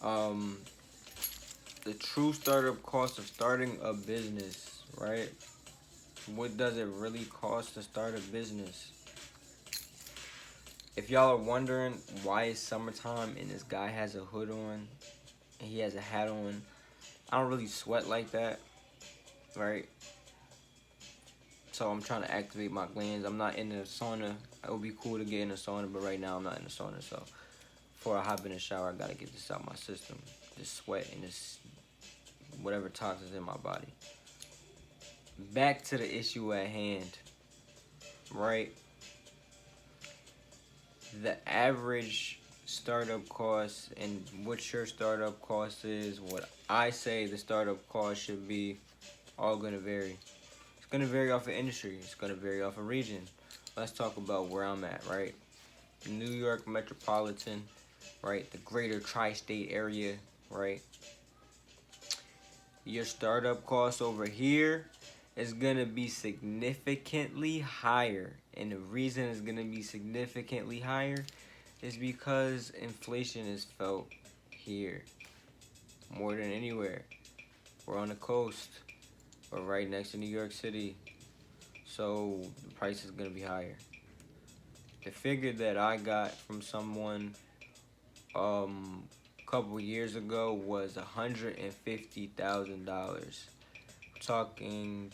Um, the true startup cost of starting a business, right? What does it really cost to start a business? If y'all are wondering why it's summertime and this guy has a hood on and he has a hat on, I don't really sweat like that, right? So I'm trying to activate my glands. I'm not in the sauna. It would be cool to get in the sauna, but right now I'm not in the sauna. So before I hop in the shower, I gotta get this out my system. This sweat and this whatever toxins in my body. Back to the issue at hand, right? The average startup cost and what your startup cost is, what I say the startup cost should be, all gonna vary. It's gonna vary off of industry. It's gonna vary off of region. Let's talk about where I'm at, right? New York metropolitan, right? The greater tri-state area, right? Your startup cost over here is gonna be significantly higher. And the reason it's gonna be significantly higher is because inflation is felt here more than anywhere. We're on the coast. We're right next to New York City. So the price is gonna be higher. The figure that I got from someone a couple years ago was $150,000. Talking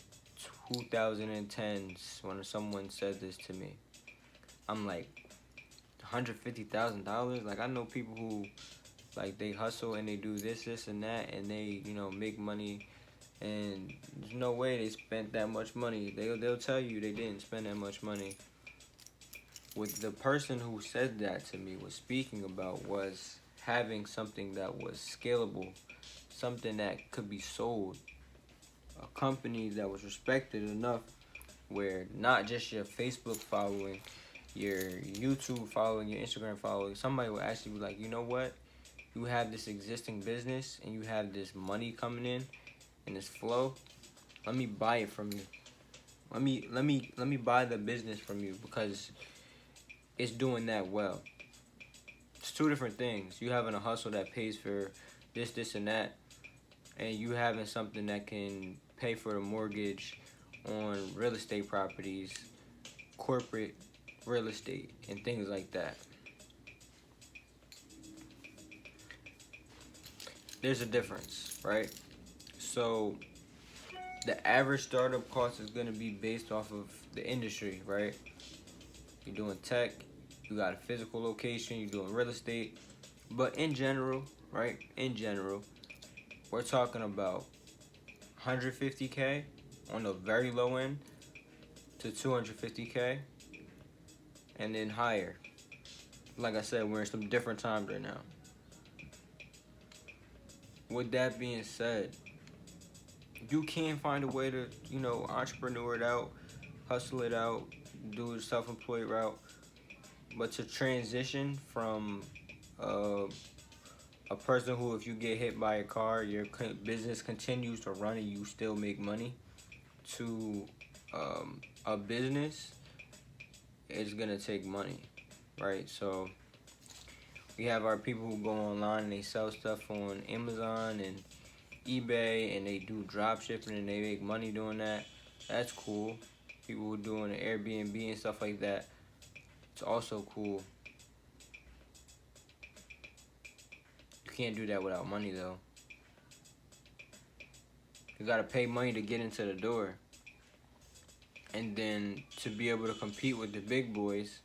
2010s when someone said this to me. I'm like, $150,000? Like, I know people who, like, they hustle and they do this, and that, and they, make money, and there's no way they spent that much money. They'll tell you they didn't spend that much money. What the person who said that to me was speaking about was having something that was scalable, something that could be sold, a company that was respected enough where not just your Facebook following, your YouTube following, your Instagram following, somebody will actually be like, you know what? You have this existing business and you have this money coming in and this flow. Let me buy it from you. Let me buy the business from you because it's doing that well. It's two different things. You having a hustle that pays for this, and that, and you having something that can pay for the mortgage on real estate properties, corporate real estate, and things like that. There's a difference, right? So the average startup cost is going to be based off of the industry, right? You're doing tech, you got a physical location, you're doing real estate. But in general, right? In general, we're talking about 150K on the very low end to 250K and then higher. Like I said, we're in some different times right now. With that being said, you can find a way to, entrepreneur it out, hustle it out, do the self-employed route. But to transition from uh, a person who, if you get hit by a car, your business continues to run and you still make money, to a business, it's gonna take money, right? So we have our people who go online and they sell stuff on Amazon and eBay and they do drop shipping and they make money doing that. That's cool. People who doing Airbnb and stuff like that. It's also cool. You can't do that without money though. You gotta pay money to get into the door. And then to be able to compete with the big boys,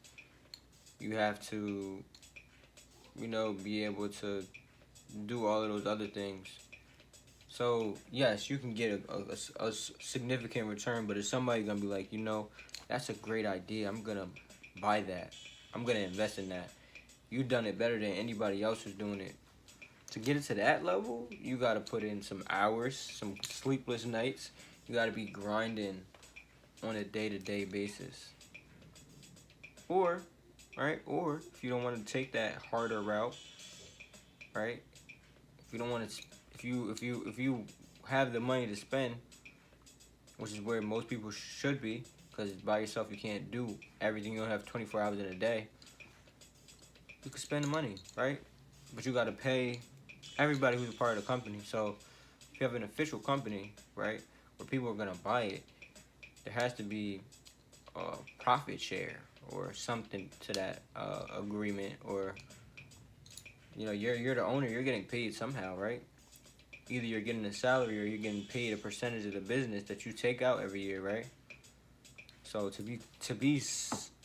you have to, be able to do all of those other things. So yes, you can get a significant return, but if somebody's gonna be like, that's a great idea, I'm gonna buy that, I'm gonna invest in that. You done it better than anybody else who's doing it. To get it to that level, you gotta put in some hours, some sleepless nights. You gotta be grinding on a day-to-day basis. Or, right? Or if you don't want to take that harder route, right? If you don't want to, if you have the money to spend, which is where most people should be, because by yourself you can't do everything. You don't have 24 hours in a day. You can spend the money, right? But you got to pay everybody who's a part of the company. So if you have an official company, right, where people are gonna buy it, there has to be a profit share or something to that agreement, or you're the owner, you're getting paid somehow, right? Either you're getting a salary or you're getting paid a percentage of the business that you take out every year, right? So to be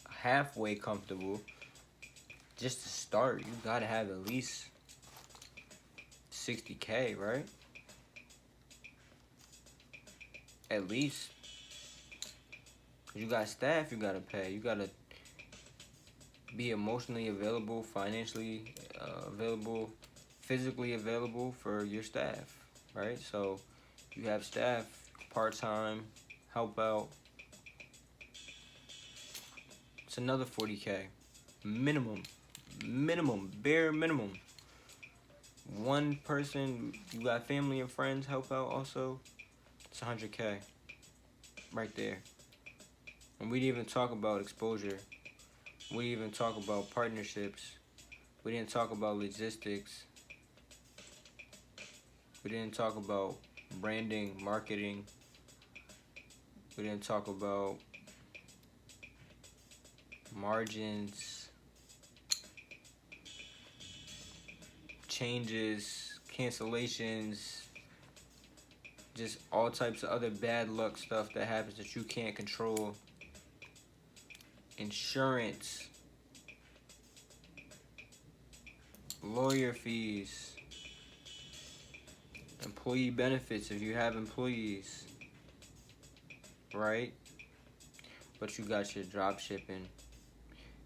halfway comfortable, just to start, you gotta have at least 60K, right? At least. 'Cause you got staff you gotta pay. You gotta be emotionally available, financially available, physically available for your staff, right? So you have staff, part-time, help out. It's another 40K. Minimum, bare minimum. One person, you got family and friends help out also, it's 100K right there. And we didn't even talk about exposure. We didn't even talk about partnerships. We didn't talk about logistics. We didn't talk about branding, marketing. We didn't talk about margins, changes, cancellations, just all types of other bad luck stuff that happens that you can't control. Insurance, lawyer fees, employee benefits if you have employees, right? But you got your drop shipping,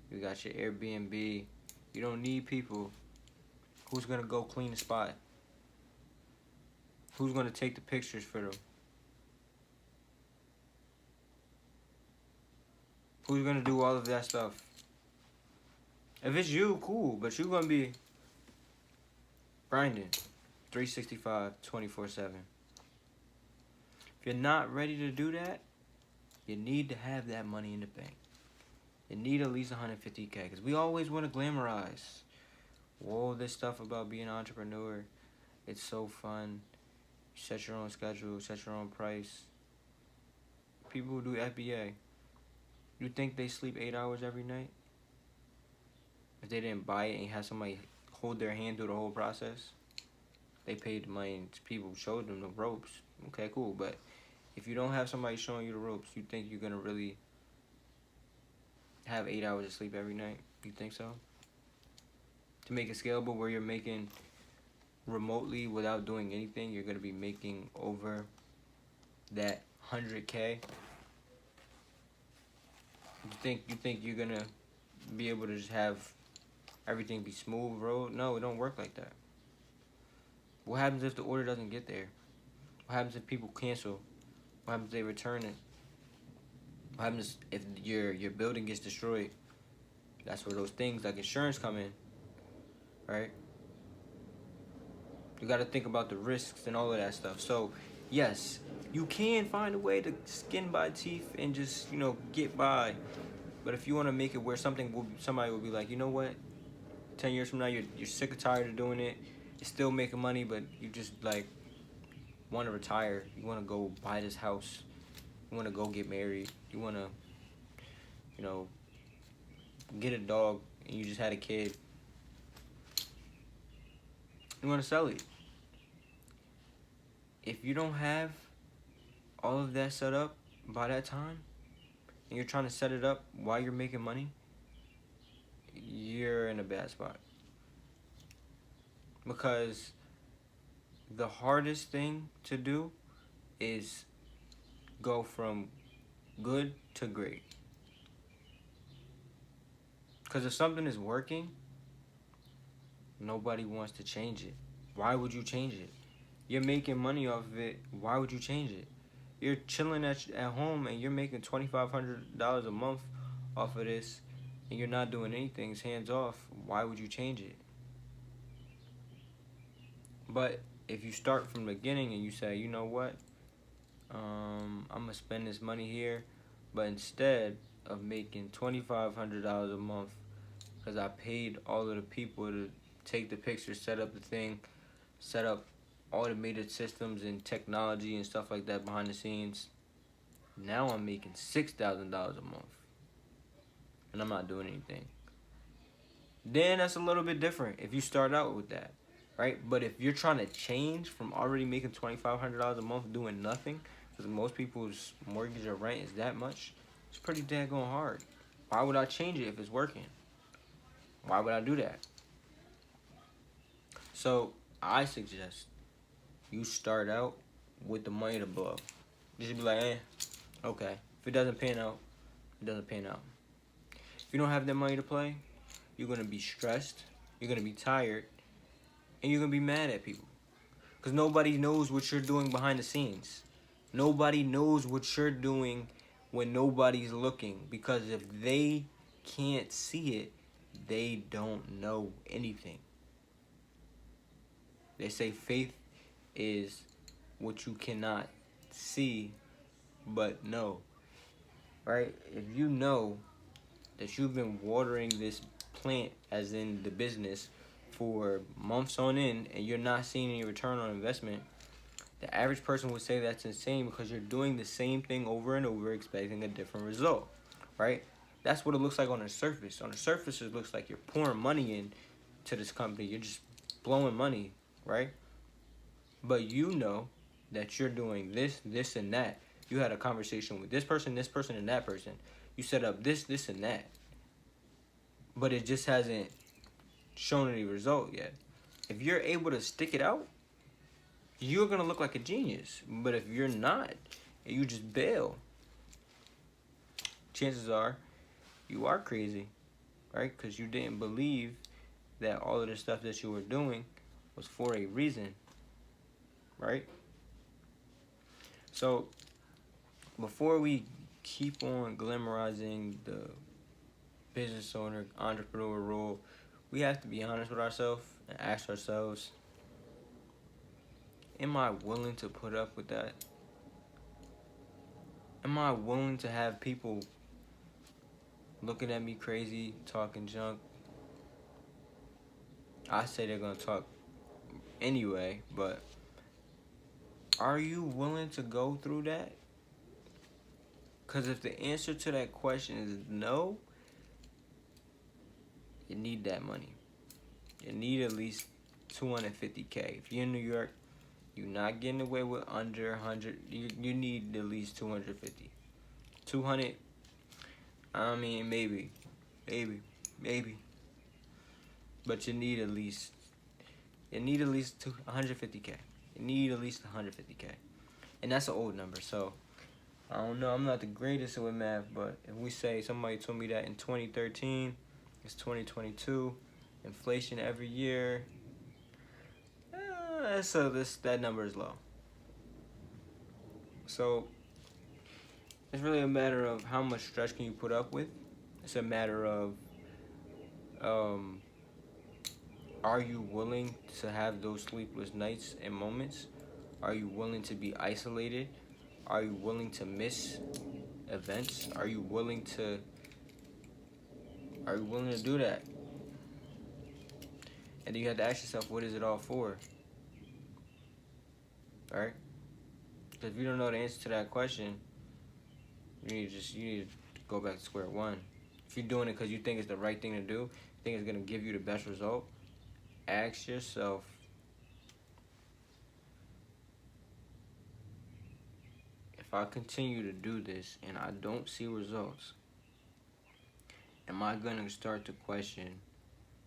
you got your Airbnb. You don't need people. Who's gonna go clean the spot? Who's gonna take the pictures for them? Who's gonna do all of that stuff? If it's you, cool, but you're gonna be grinding 365, 24/7. If you're not ready to do that, you need to have that money in the bank. You need at least 150K, because we always want to glamorize all this stuff about being an entrepreneur. It's so fun. You set your own schedule, set your own price. People who do FBA, you think they sleep 8 hours every night? If they didn't buy it and have somebody hold their hand through the whole process, they paid the money and people showed them the ropes. Okay, cool. But if you don't have somebody showing you the ropes, you think you're going to really have 8 hours of sleep every night? You think so? To make it scalable where you're making remotely without doing anything, you're going to be making over that 100K. You think you're going to be able to just have everything be smooth road? No, it don't work like that. What happens if the order doesn't get there? What happens if people cancel? What happens if they return it? What happens if your building gets destroyed? That's where those things like insurance come in, right? You got to think about the risks and all of that stuff. So, yes, you can find a way to skin by teeth and just, get by. But if you want to make it where somebody will be like, you know what? 10 years from now, you're sick or tired of doing it. You're still making money, but you just like want to retire. You want to go buy this house. You want to go get married. You want to, get a dog, and you just had a kid. You want to sell it. If you don't have all of that set up by that time, and you're trying to set it up while you're making money, you're in a bad spot. Because the hardest thing to do is go from good to great. Because if something is working, nobody wants to change it. Why would you change it? You're making money off of it. Why would you change it? You're chilling at home and you're making $2,500 a month off of this, and you're not doing anything. It's hands off. Why would you change it? But if you start from the beginning and you say, you know what, I'm gonna spend this money here, but instead of making $2,500 a month, because I paid all of the people to take the pictures, set up the thing, set up automated systems and technology and stuff like that behind the scenes. Now I'm making $6,000 a month, and I'm not doing anything. Then that's a little bit different if you start out with that, right? But if you're trying to change from already making $2,500 a month doing nothing, because most people's mortgage or rent is that much, it's pretty daggone hard. Why would I change it if it's working? Why would I do that? So I suggest you start out with the money to blow. Just be like, okay. If it doesn't pan out, it doesn't pan out. If you don't have that money to play, you're gonna be stressed, you're gonna be tired, and you're gonna be mad at people. Because nobody knows what you're doing behind the scenes. Nobody knows what you're doing when nobody's looking. Because if they can't see it, they don't know anything. They say faith is what you cannot see but know. Right? If you know that you've been watering this plant, as in the business, for months on end and you're not seeing any return on investment, the average person would say that's insane, because you're doing the same thing over and over expecting a different result, right? That's what it looks like on the surface. On the surface, it looks like you're pouring money in to this company. You're just blowing money, right? But you know that you're doing this, this, and that. You had a conversation with this person, and that person. You set up this, this, and that. But it just hasn't shown any result yet. If you're able to stick it out, you're going to look like a genius. But if you're not, and you just bail, chances are you are crazy, right? Because you didn't believe that all of the stuff that you were doing was for a reason, right? So before we keep on glamorizing the business owner, entrepreneur role, we have to be honest with ourselves and ask ourselves, am I willing to put up with that? Am I willing to have people looking at me crazy, talking junk? I say they're going to talk anyway, but are you willing to go through that? Because if the answer to that question is no, you need that money. You need at least $250K. If you're in New York, you're not getting away with under 100. You need at least 250. 200, I mean, maybe. But you need at least 150K. You need at least 150K. And that's an old number, so I don't know. I'm not the greatest with math, but if we say somebody told me that in 2013, it's 2022, inflation every year, so that number is low. So it's really a matter of how much stress can you put up with. It's a matter of are you willing to have those sleepless nights and moments? Are you willing to be isolated? Are you willing to miss events? Are you willing to do that? And then you have to ask yourself, what is it all for? Right? Because if you don't know the answer to that question, you need to go back to square one. If you're doing it because you think it's the right thing to do, think it's going to give you the best result, ask yourself, if I continue to do this and I don't see results, am I going to start to question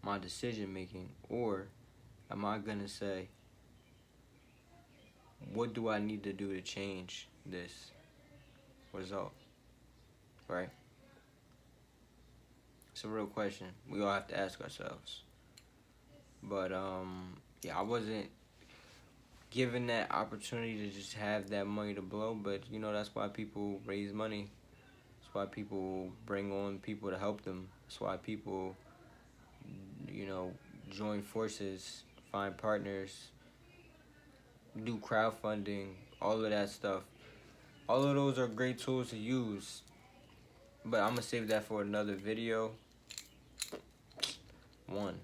my decision making, or am I going to say, what do I need to do to change this result? Right? It's a real question. We all have to ask ourselves. But yeah, I wasn't given that opportunity to just have that money to blow, but you know, that's why people raise money. That's why people bring on people to help them. That's why people, you know, join forces, find partners, do crowdfunding, all of that stuff. All of those are great tools to use, but I'm gonna save that for another video. 1.